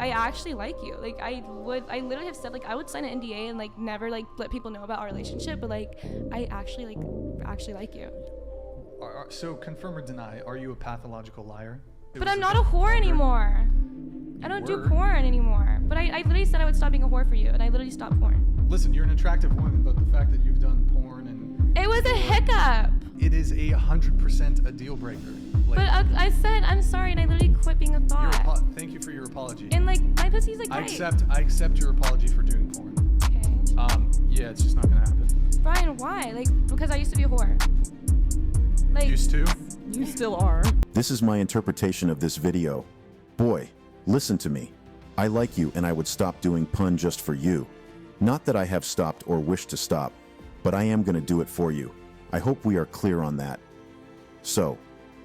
I actually like you. Like I literally have said like I would sign an NDA and like never like let people know about our relationship, but like I actually like you. So confirm or deny, are you a pathological liar? But I'm not a whore anymore. I don't do porn anymore. But I literally said I would stop being a whore for you, and I literally stopped porn. Listen, you're an attractive woman, but the fact that you've done porn and... It was a hiccup. It is 100% a deal breaker. Like, But I said I'm sorry, and I literally quit being a thought. thank you for your apology. And like my pussy's like I great. I accept your apology for doing porn. Okay. Yeah, it's just not gonna happen. Brian, why? Like because I used to be a whore. Like Used to? You still are. This is my interpretation of this video. Boy, listen to me. I like you and I would stop doing pun just for you. Not that I have stopped or wish to stop, but I am gonna do it for you. I hope we are clear on that. So,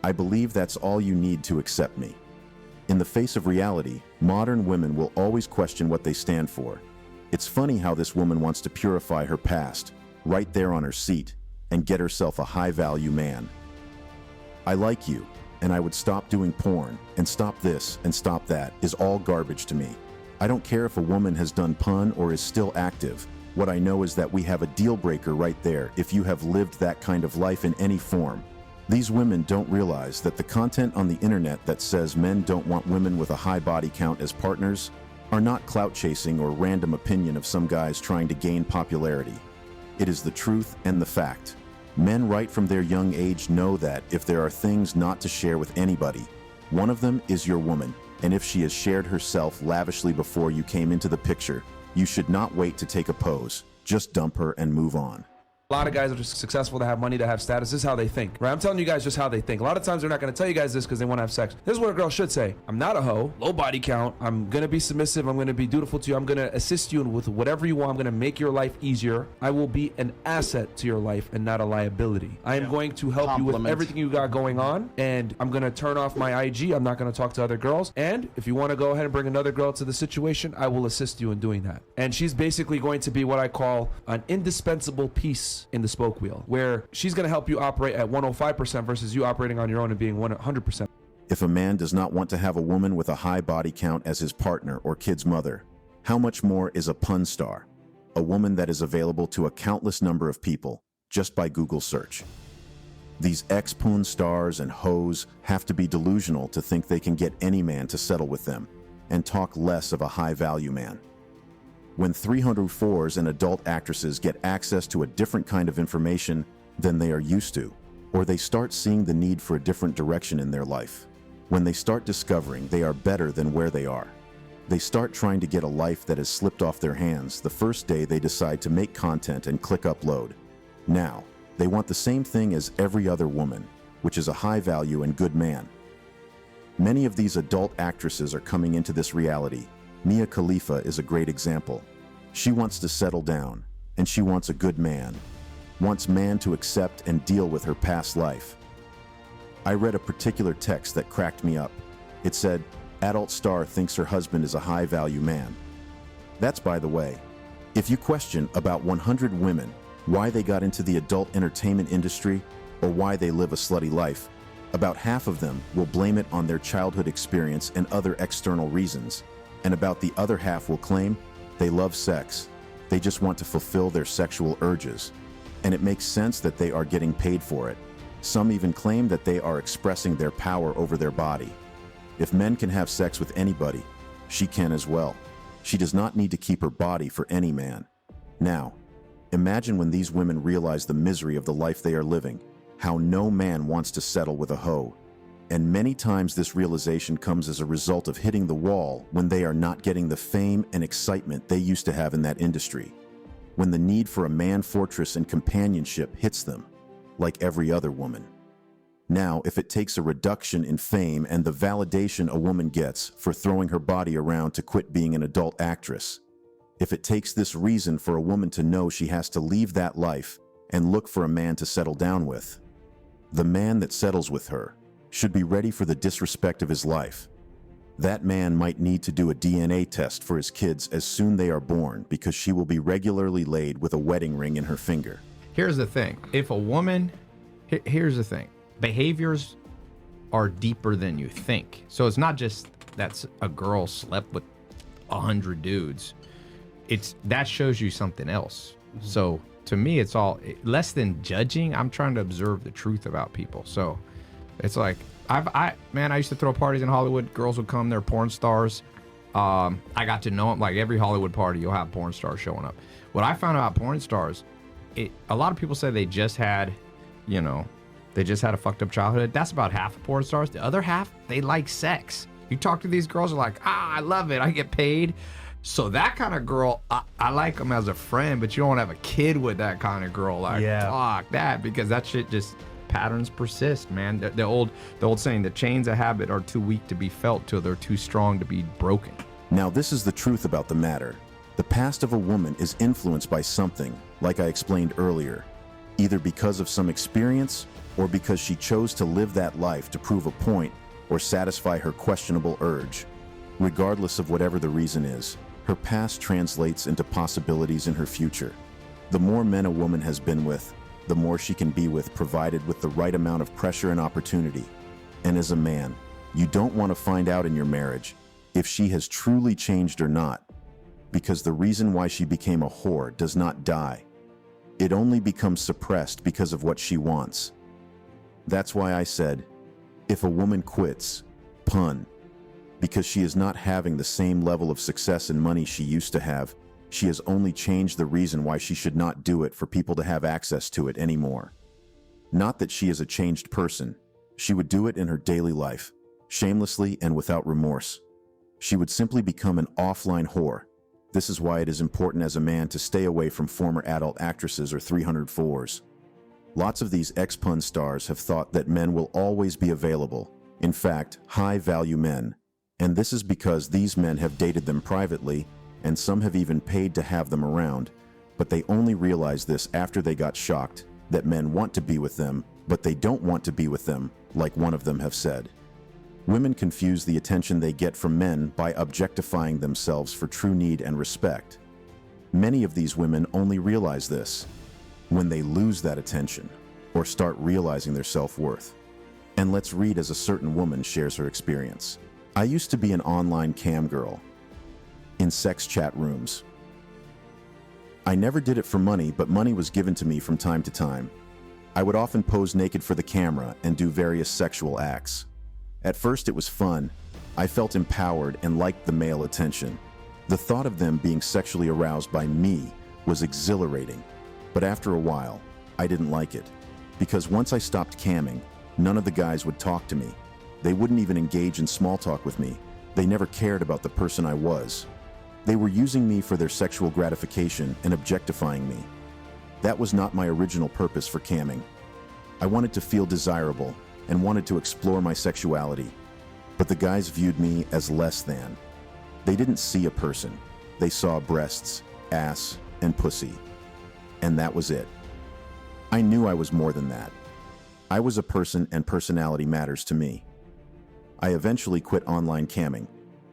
I believe that's all you need to accept me. In the face of reality, modern women will always question what they stand for. It's funny how this woman wants to purify her past, right there on her seat, and get herself a high-value man. I like you, and I would stop doing porn, and stop this, and stop that is all garbage to me. I don't care if a woman has done pun or is still active. What I know is that we have a deal breaker right there if you have lived that kind of life in any form. These women don't realize that the content on the internet that says men don't want women with a high body count as partners are not clout chasing or random opinion of some guys trying to gain popularity. It is the truth and the fact. Men right from their young age know that if there are things not to share with anybody, one of them is your woman, and if she has shared herself lavishly before you came into the picture, you should not wait to take a pose. Just dump her and move on. A lot of guys are just successful, to have money, to have status. This is how they think, right? I'm telling you guys just how they think. A lot of times they're not going to tell you guys this because they want to have sex. This is what a girl should say. I'm not a hoe, low body count. I'm going to be submissive. I'm going to be dutiful to you. I'm going to assist you with whatever you want. I'm going to make your life easier. I will be an asset to your life and not a liability. I am going to help you with everything you got going on, and I'm going to turn off my IG. I'm not going to talk to other girls. And if you want to go ahead and bring another girl to the situation, I will assist you in doing that. And she's basically going to be what I call an indispensable piece in the spoke wheel, where she's going to help you operate at 105% versus you operating on your own and being 100%. If a man does not want to have a woman with a high body count as his partner or kid's mother, how much more is a pun star? A woman that is available to a countless number of people just by Google search. These ex-pun stars and hoes have to be delusional to think they can get any man to settle with them and talk less of a high-value man. When 304s and adult actresses get access to a different kind of information than they are used to, or they start seeing the need for a different direction in their life, when they start discovering they are better than where they are, they start trying to get a life that has slipped off their hands the first day they decide to make content and click upload. Now, they want the same thing as every other woman, which is a high value and good man. Many of these adult actresses are coming into this reality. Mia Khalifa is a great example. She wants to settle down, and she wants a good man. Wants man to accept and deal with her past life. I read a particular text that cracked me up. It said, adult star thinks her husband is a high-value man. That's by the way. If you question about 100 women, why they got into the adult entertainment industry, or why they live a slutty life, about half of them will blame it on their childhood experience and other external reasons. And about the other half will claim they love sex. They just want to fulfill their sexual urges. And it makes sense that they are getting paid for it. Some even claim that they are expressing their power over their body. If men can have sex with anybody, she can as well. She does not need to keep her body for any man. Now, imagine when these women realize the misery of the life they are living, how no man wants to settle with a hoe. And many times this realization comes as a result of hitting the wall when they are not getting the fame and excitement they used to have in that industry. When the need for a man fortress and companionship hits them, like every other woman. Now, if it takes a reduction in fame and the validation a woman gets for throwing her body around to quit being an adult actress, if it takes this reason for a woman to know she has to leave that life and look for a man to settle down with, the man that settles with her should be ready for the disrespect of his life. That man might need to do a DNA test for his kids as soon they are born because she will be regularly laid with a wedding ring in her finger. Here's the thing. If a woman, here's the thing. Behaviors are deeper than you think. So it's not just that a girl slept with 100 dudes, that shows you something else. So to me, it's all less than judging. I'm trying to observe the truth about people. So it's like, I used to throw parties in Hollywood. Girls would come, they're porn stars. I got to know them. Like every Hollywood party, you'll have porn stars showing up. What I found about porn stars, a lot of people say they just had a fucked up childhood. That's about half of porn stars. The other half, they like sex. You talk to these girls, are like, I love it. I get paid. So that kind of girl, I like them as a friend, but you don't have a kid with that kind of girl. Like, fuck that, because that shit just, patterns persist, man. The old saying, the chains of habit are too weak to be felt till they're too strong to be broken. Now, this is the truth about the matter. The past of a woman is influenced by something, like I explained earlier, either because of some experience or because she chose to live that life to prove a point or satisfy her questionable urge. Regardless of whatever the reason is, her past translates into possibilities in her future. The more men a woman has been with, the more she can be with, provided with the right amount of pressure and opportunity. And as a man, you don't want to find out in your marriage if she has truly changed or not, because the reason why she became a whore does not die. It only becomes suppressed because of what she wants. That's why I said, if a woman quits, pun, because she is not having the same level of success and money she used to have, she has only changed the reason why she should not do it for people to have access to it anymore. Not that she is a changed person. She would do it in her daily life, shamelessly and without remorse. She would simply become an offline whore. This is why it is important as a man to stay away from former adult actresses or 304s. Lots of these ex-pun stars have thought that men will always be available. In fact, high-value men. And this is because these men have dated them privately, and some have even paid to have them around, but they only realized this after they got shocked that men want to be with them, but they don't want to be with them, like one of them have said. Women confuse the attention they get from men by objectifying themselves for true need and respect. Many of these women only realize this when they lose that attention or start realizing their self-worth. And let's read as a certain woman shares her experience. I used to be an online cam girl in sex chat rooms. I never did it for money, but money was given to me from time to time. I would often pose naked for the camera and do various sexual acts. At first it was fun. I felt empowered and liked the male attention. The thought of them being sexually aroused by me was exhilarating. But after a while, I didn't like it. Because once I stopped camming, none of the guys would talk to me. They wouldn't even engage in small talk with me. They never cared about the person I was. They were using me for their sexual gratification and objectifying me. That was not my original purpose for camming. I wanted to feel desirable and wanted to explore my sexuality. But the guys viewed me as less than. They didn't see a person. They saw breasts, ass, and pussy. And that was it. I knew I was more than that. I was a person, and personality matters to me. I eventually quit online camming,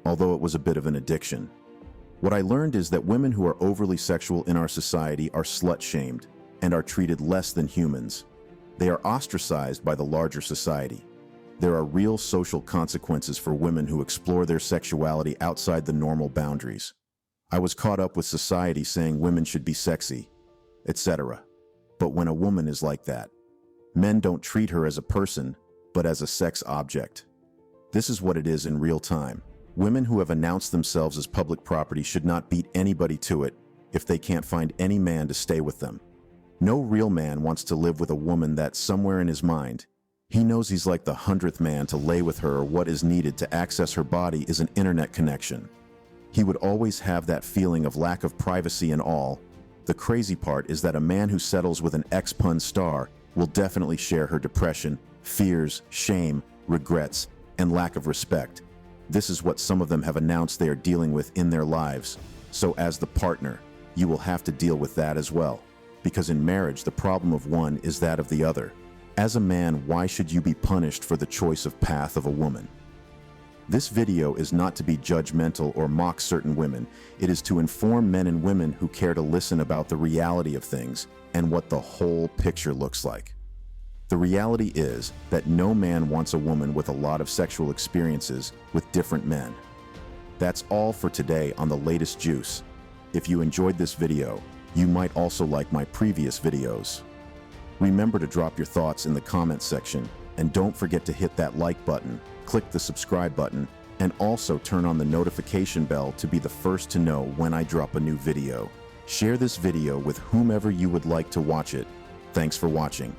although it was a bit of an addiction. What I learned is that women who are overly sexual in our society are slut-shamed and are treated less than humans. They are ostracized by the larger society. There are real social consequences for women who explore their sexuality outside the normal boundaries. I was caught up with society saying women should be sexy, etc. But when a woman is like that, men don't treat her as a person, but as a sex object. This is what it is in real time. Women who have announced themselves as public property should not beat anybody to it if they can't find any man to stay with them. No real man wants to live with a woman that, somewhere in his mind, he knows he's like the 100th man to lay with her, or what is needed to access her body is an internet connection. He would always have that feeling of lack of privacy and all. The crazy part is that a man who settles with an ex-pun star will definitely share her depression, fears, shame, regrets, and lack of respect. This is what some of them have announced they are dealing with in their lives. So as the partner, you will have to deal with that as well. Because in marriage, the problem of one is that of the other. As a man, why should you be punished for the choice of path of a woman? This video is not to be judgmental or mock certain women. It is to inform men and women who care to listen about the reality of things and what the whole picture looks like. The reality is that no man wants a woman with a lot of sexual experiences with different men. That's all for today on the latest juice. If you enjoyed this video, you might also like my previous videos. Remember to drop your thoughts in the comments section, and don't forget to hit that like button, click the subscribe button, and also turn on the notification bell to be the first to know when I drop a new video. Share this video with whomever you would like to watch it. Thanks for watching.